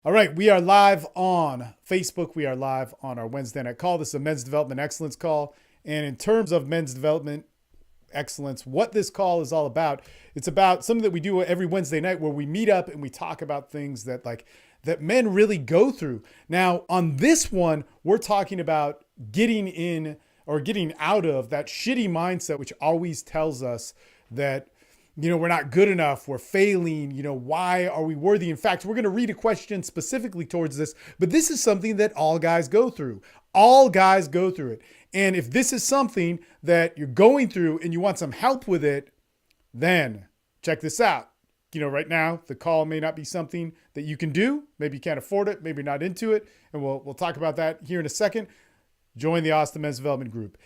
All right, we are live on Facebook. We are live on our Wednesday night call. This is a men's development excellence call. And in terms of men's development excellence, what this call is all about, it's about something that we do every Wednesday night where we meet up and we talk about things that men really go through. Now, on this one, we're talking about getting in or getting out of that shitty mindset, which always tells us that we're not good enough, we're failing, why are we worthy? In fact, we're going to read a question specifically towards this, but this is something that all guys go through. All guys go through it. And if this is something that you're going through and you want some help with it, then check this out. Right now, the call may not be something that you can do. Maybe you can't afford it. Maybe you're not into it. And we'll talk about that here in a second. Join the Austin Men's Development Group.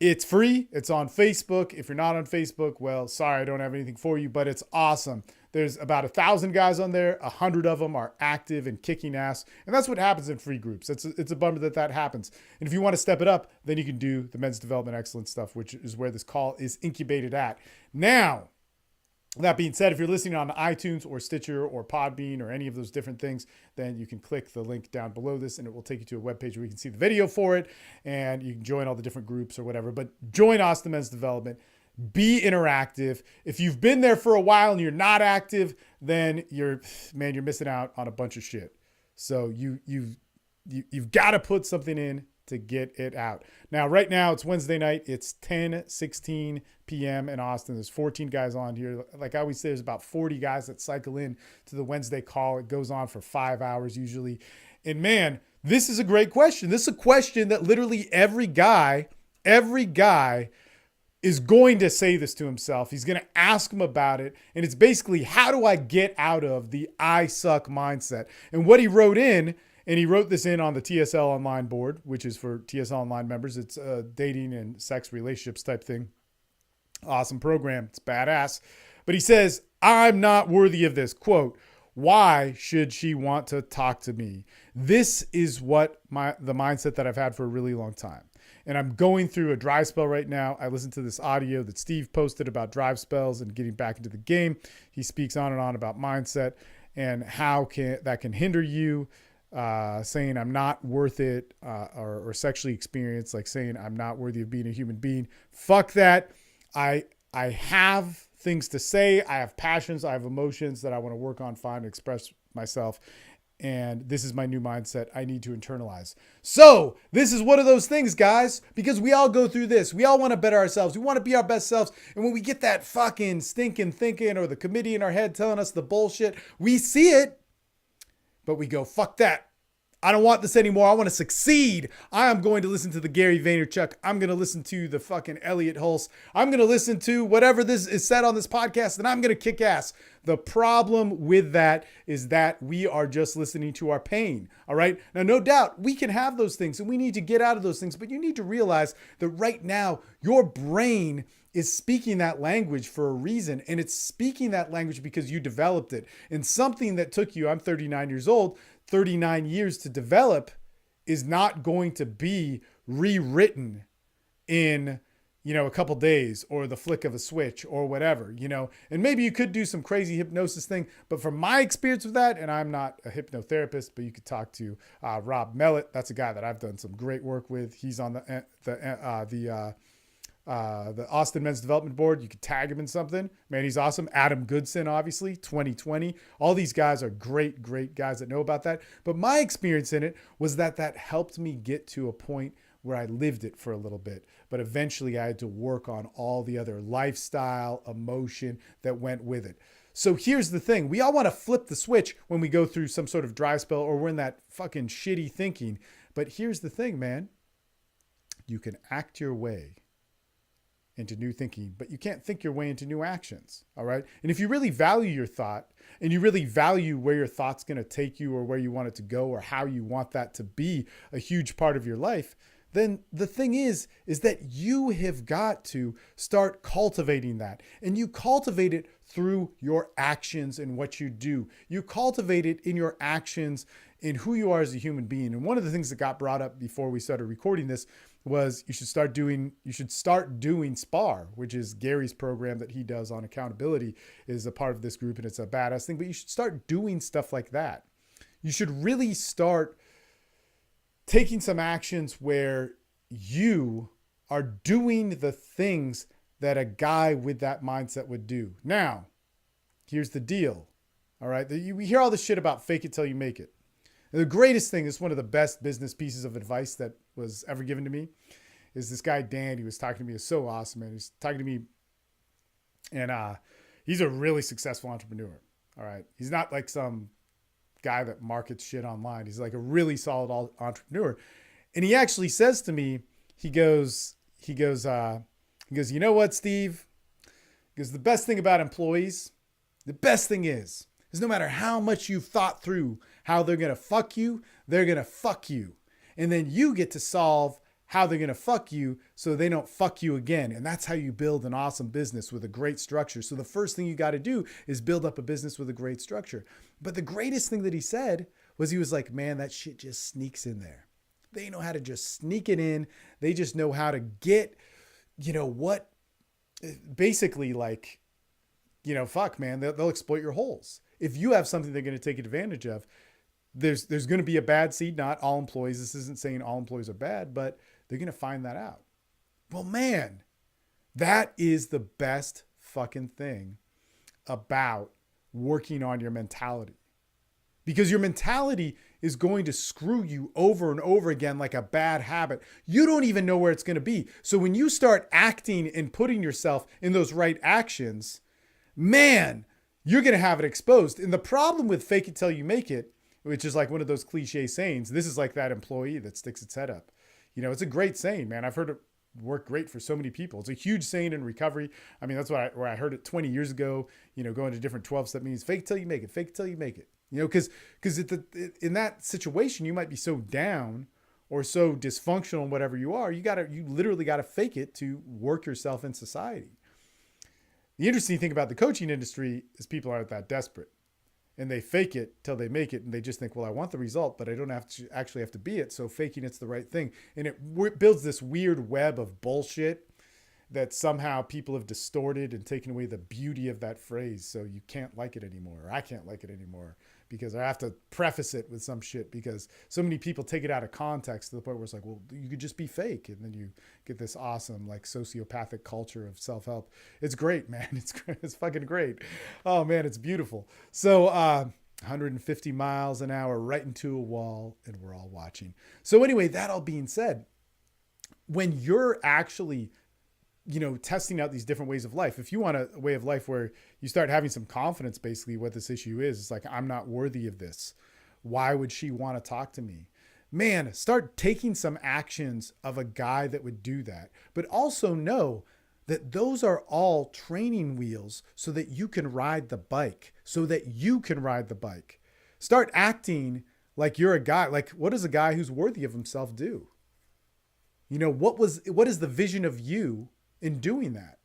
It's free. It's on Facebook. If you're not on Facebook, well, sorry, I don't have anything for you, but it's awesome. There's about 1,000 guys on there. 100 of them are active and kicking ass. And that's what happens in free groups. It's a bummer that happens. And if you want to step it up, then you can do the men's development excellence stuff, which is where this call is incubated at. Now, that being said, if you're listening on iTunes or Stitcher or Podbean or any of those different things, then you can click the link down below this and it will take you to a webpage where you can see the video for it and you can join all the different groups or whatever. But join Austin Men's Development. Be interactive. If you've been there for a while and you're not active, then you're missing out on a bunch of shit. So you've got to put something in to get it out. Now, right now, it's Wednesday night. It's 10:16 p.m. in Austin. There's 14 guys on here. Like I always say, there's about 40 guys that cycle in to the Wednesday call. It goes on for 5 hours usually. And man, this is a great question. This is a question that literally every guy is going to say this to himself. He's going to ask him about it. And it's basically, how do I get out of the I suck mindset? And what he wrote in, and he wrote this in on the TSL online board, which is for TSL online members. It's a dating and sex relationships type thing. Awesome program. It's badass. But he says, I'm not worthy of this. Quote, why should she want to talk to me? This is what the mindset that I've had for a really long time. And I'm going through a dry spell right now. I listened to this audio that Steve posted about dry spells and getting back into the game. He speaks on and on about mindset and how that can hinder you. Saying I'm not worth it, or sexually experienced, like saying I'm not worthy of being a human being. Fuck that. I have things to say. I have passions. I have emotions that I want to work on, find, express myself. And this is my new mindset I need to internalize. So this is one of those things, guys, because we all go through this. We all want to better ourselves. We want to be our best selves. And when we get that fucking stinking thinking or the committee in our head telling us the bullshit, we see it. But we go, fuck that. I don't want this anymore. I want to succeed. I am going to listen to the Gary Vaynerchuk. I'm going to listen to the fucking Elliot Hulse. I'm going to listen to whatever this is said on this podcast, and I'm going to kick ass. The problem with that is that we are just listening to our pain. All right. Now, no doubt we can have those things and we need to get out of those things, but you need to realize that right now your brain is speaking that language for a reason. And it's speaking that language because you developed it. And something that took you, I'm 39 years old, 39 years to develop is not going to be rewritten in, a couple days or the flick of a switch or whatever, and maybe you could do some crazy hypnosis thing, but from my experience with that, and I'm not a hypnotherapist, but you could talk to Rob Mellett. That's a guy that I've done some great work with. He's on the Austin Men's Development Board. You could tag him in something. Man, he's awesome. Adam Goodson, obviously, 2020. All these guys are great, great guys that know about that. But my experience in it was that helped me get to a point where I lived it for a little bit. But eventually I had to work on all the other lifestyle, emotion that went with it. So here's the thing. We all want to flip the switch when we go through some sort of dry spell or we're in that fucking shitty thinking. But here's the thing, man. You can act your way into new thinking, but you can't think your way into new actions. All right. And if you really value your thought and you really value where your thought's going to take you or where you want it to go or how you want that to be a huge part of your life, then the thing is that you have got to start cultivating that. And you cultivate it through your actions and what you do. You cultivate it in your actions, in who you are as a human being. And one of the things that got brought up before we started recording this was you should start doing SPAR, which is Gary's program that he does on accountability, is a part of this group, and it's a badass thing. But you should start doing stuff like that. You should really start taking some actions where you are doing the things that a guy with that mindset would do. Now, here's the deal. All right. We hear all this shit about fake it till you make it. And the greatest thing is one of the best business pieces of advice that was ever given to me is this guy, Dan. He was talking to me. It's so awesome, man. He's talking to me and he's a really successful entrepreneur. All right. He's not like some guy that markets shit online. He's like a really solid entrepreneur. And he actually says to me, he goes, you know what, Steve? Because the best thing about employees, the best thing is no matter how much you've thought through how they're going to fuck you, they're going to fuck you. And then you get to solve how they're going to fuck you so they don't fuck you again. And that's how you build an awesome business with a great structure. So the first thing you got to do is build up a business with a great structure. But the greatest thing that he said was he was like, man, that shit just sneaks in there. They know how to just sneak it in. They just know how to get, what, basically like, fuck, man, they'll exploit your holes. If you have something they're going to take advantage of, there's going to be a bad seed. Not all employees. This isn't saying all employees are bad, but they're going to find that out. Well, man, that is the best fucking thing about working on your mentality. Because your mentality is going to screw you over and over again like a bad habit. You don't even know where it's going to be. So when you start acting and putting yourself in those right actions, man, you're going to have it exposed. And the problem with fake it till you make it, which is like one of those cliche sayings, this is like that employee that sticks its head up. It's a great saying, man. I've heard it work great for so many people. It's a huge saying in recovery. I mean, that's where I heard it 20 years ago, going to different 12-step meetings, fake it till you make it, fake it till you make it. Because in that situation, you might be so down or so dysfunctional in whatever you are, you literally got to fake it to work yourself in society. The interesting thing about the coaching industry is people aren't that desperate and they fake it till they make it. And they just think, well, I want the result, but I don't actually have to be it. So faking it's the right thing. And it builds this weird web of bullshit that somehow people have distorted and taken away the beauty of that phrase. So you can't like it anymore. Or I can't like it anymore because I have to preface it with some shit because so many people take it out of context to the point where it's like, well, you could just be fake. And then you get this awesome, like sociopathic culture of self-help. It's great, man. It's fucking great. Oh man, it's beautiful. So, 150 miles an hour right into a wall and we're all watching. So anyway, that all being said, when you're actually testing out these different ways of life. If you want a way of life where you start having some confidence, basically what this issue is, it's like, I'm not worthy of this. Why would she want to talk to me? Man, start taking some actions of a guy that would do that. But also know that those are all training wheels so that you can ride the bike, Start acting like you're a guy. Like, what does a guy who's worthy of himself do? What is the vision of you in doing that?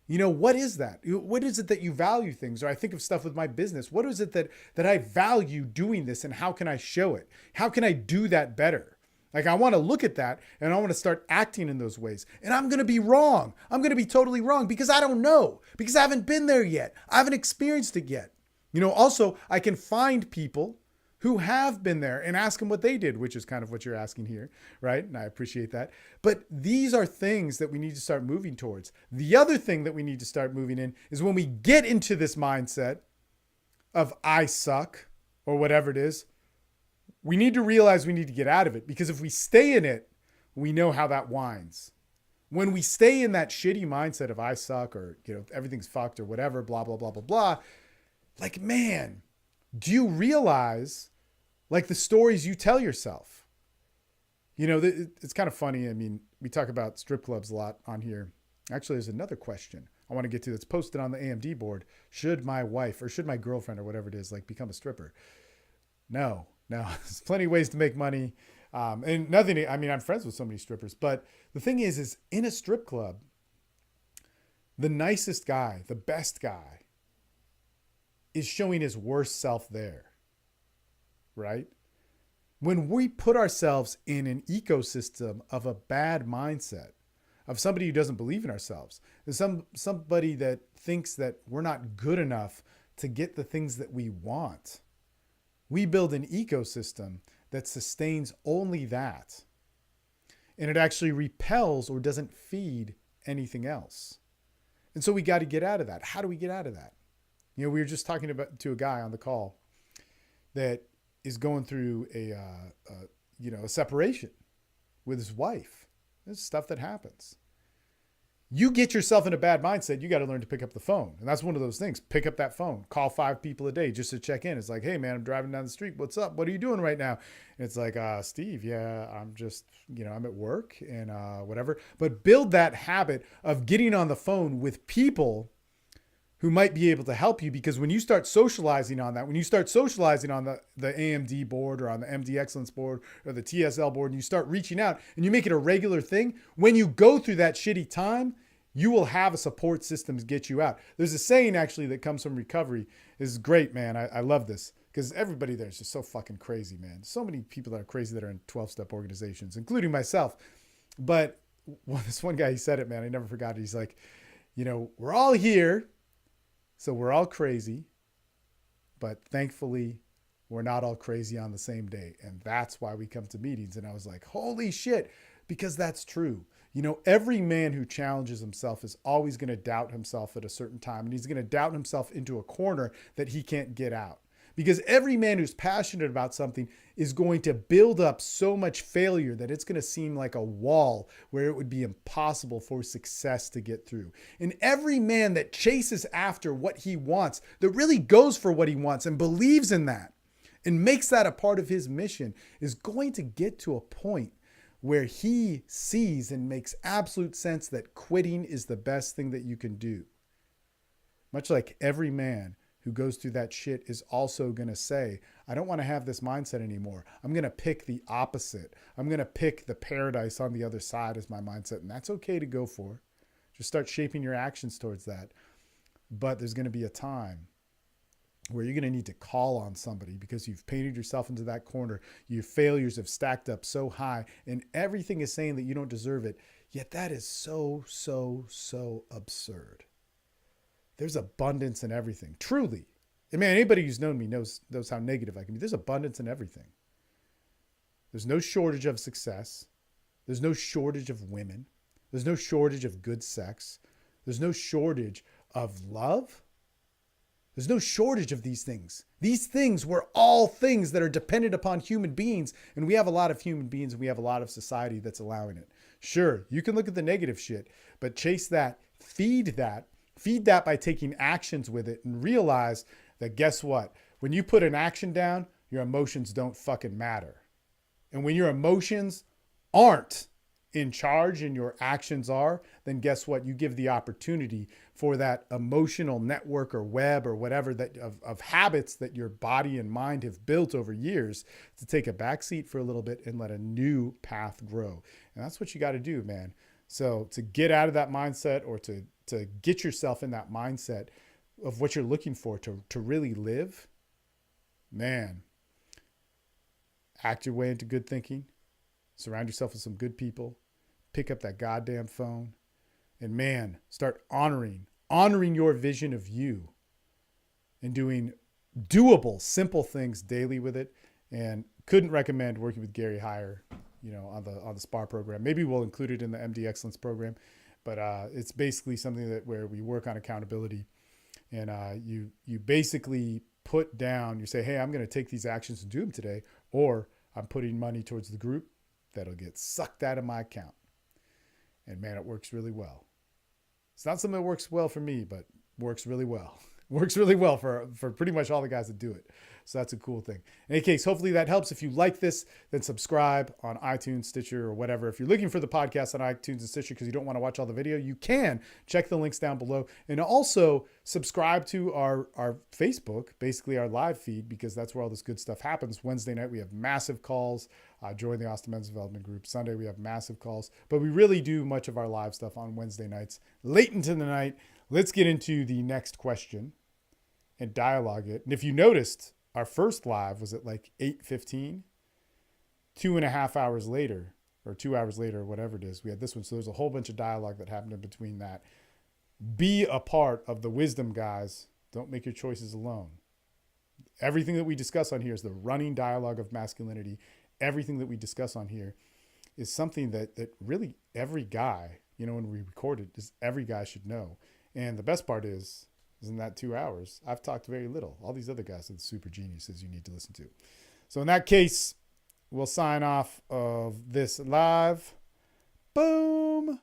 What is that? What is it that you value things? Or I think of stuff with my business. What is it that I value doing this and how can I show it? How can I do that better? Like I want to look at that and I want to start acting in those ways. And I'm going to be wrong. I'm going to be totally wrong because I don't know, because I haven't been there yet. I haven't experienced it yet. Also I can find people who have been there and ask them what they did, which is kind of what you're asking here, right? And I appreciate that. But these are things that we need to start moving towards. The other thing that we need to start moving in is when we get into this mindset of I suck or whatever it is, we need to realize we need to get out of it, because if we stay in it, we know how that winds. When we stay in that shitty mindset of I suck or, everything's fucked or whatever, blah, blah, blah, blah, blah. Like, man, do you realize like the stories you tell yourself? It's kind of funny. I mean, we talk about strip clubs a lot on here. Actually, there's another question I want to get to that's posted on the AMD board. Should my wife or should my girlfriend or whatever it is, like become a stripper? No, there's plenty of ways to make money. And nothing, I mean, I'm friends with so many strippers, but the thing is in a strip club, the nicest guy, the best guy is showing his worst self there, right? When we put ourselves in an ecosystem of a bad mindset, of somebody who doesn't believe in ourselves, somebody that thinks that we're not good enough to get the things that we want, We build an ecosystem that sustains only that. And it actually repels or doesn't feed anything else. And so we got to get out of that. How do we get out of that? We were just talking to a guy on the call that is going through a separation with his wife. This is stuff that happens. You get yourself in a bad mindset, you got to learn to pick up the phone. And that's one of those things. Pick up that phone. Call 5 people a day just to check in. It's like, hey, man, I'm driving down the street. What's up? What are you doing right now? And it's like, Steve, yeah, I'm just, I'm at work and whatever. But build that habit of getting on the phone with people who might be able to help you, because when you start socializing on that, when you start socializing on the AMD board or on the MD Excellence board or the TSL board, and you start reaching out and you make it a regular thing, when you go through that shitty time, you will have a support system to get you out. There's a saying actually that comes from recovery. This is great, man. I love this because everybody there is just so fucking crazy, man. So many people that are crazy that are in 12-step organizations, including myself. But this one guy, he said it, man. I never forgot it. He's like, we're all here. So we're all crazy, but thankfully we're not all crazy on the same day. And that's why we come to meetings. And I was like, holy shit, because that's true. Every man who challenges himself is always going to doubt himself at a certain time. And he's going to doubt himself into a corner that he can't get out. Because every man who's passionate about something is going to build up so much failure that it's going to seem like a wall where it would be impossible for success to get through. And every man that chases after what he wants, that really goes for what he wants and believes in that and makes that a part of his mission, is going to get to a point where he sees and makes absolute sense that quitting is the best thing that you can do. Much like every man who goes through that shit is also going to say, I don't want to have this mindset anymore. I'm going to pick the opposite. I'm going to pick the paradise on the other side as my mindset. And that's okay to go for. Just start shaping your actions towards that. But there's going to be a time where you're going to need to call on somebody because you've painted yourself into that corner. Your failures have stacked up so high and everything is saying that you don't deserve it. Yet that is so, so, so absurd. There's abundance in everything. Truly. And man, anybody who's known me knows how negative I can be. There's abundance in everything. There's no shortage of success. There's no shortage of women. There's no shortage of good sex. There's no shortage of love. There's no shortage of these things. These things were all things that are dependent upon human beings. And we have a lot of human beings and we have a lot of society that's allowing it. Sure, you can look at the negative shit, but chase that, feed that. Feed that by taking actions with it and realize that guess what? When you put an action down, your emotions don't fucking matter. And when your emotions aren't in charge and your actions are, then guess what? You give the opportunity for that emotional network or web or whatever that of habits that your body and mind have built over years to take a backseat for a little bit and let a new path grow. And that's what you got to do, man. So to get out of that mindset or to get yourself in that mindset of what you're looking for to really live, man, act your way into good thinking, surround yourself with some good people, pick up that goddamn phone, and man, start honoring your vision of you and doing doable, simple things daily with it. And couldn't recommend working with Gary Heyer, on the SPAR program. Maybe we'll include it in the MD Excellence program. But it's basically something where we work on accountability, and you basically put down, you say, hey, I'm going to take these actions and do them today, or I'm putting money towards the group that'll get sucked out of my account. And man, it works really well. It's not something that works well for me, but works really well. Works really well for pretty much all the guys that do it. So that's a cool thing. In any case, hopefully that helps. If you like this, then subscribe on iTunes, Stitcher, or whatever. If you're looking for the podcast on iTunes and Stitcher because you don't want to watch all the video, you can check the links down below. And also subscribe to our Facebook, basically our live feed, because that's where all this good stuff happens. Wednesday night, we have massive calls. Join the Austin Men's Development Group. Sunday, we have massive calls. But we really do much of our live stuff on Wednesday nights, late into the night. Let's get into the next question and dialogue it. And if you noticed, our first live was at like 8:15, 2.5 hours later, or 2 hours later, whatever it is, we had this one. So there's a whole bunch of dialogue that happened in between that. Be a part of the wisdom, guys. Don't make your choices alone. Everything that we discuss on here is the running dialogue of masculinity. Everything that we discuss on here is something that really every guy, when we record it, is every guy should know. And the best part is in that 2 hours, I've talked very little. All these other guys are the super geniuses you need to listen to. So in that case, we'll sign off of this live. Boom.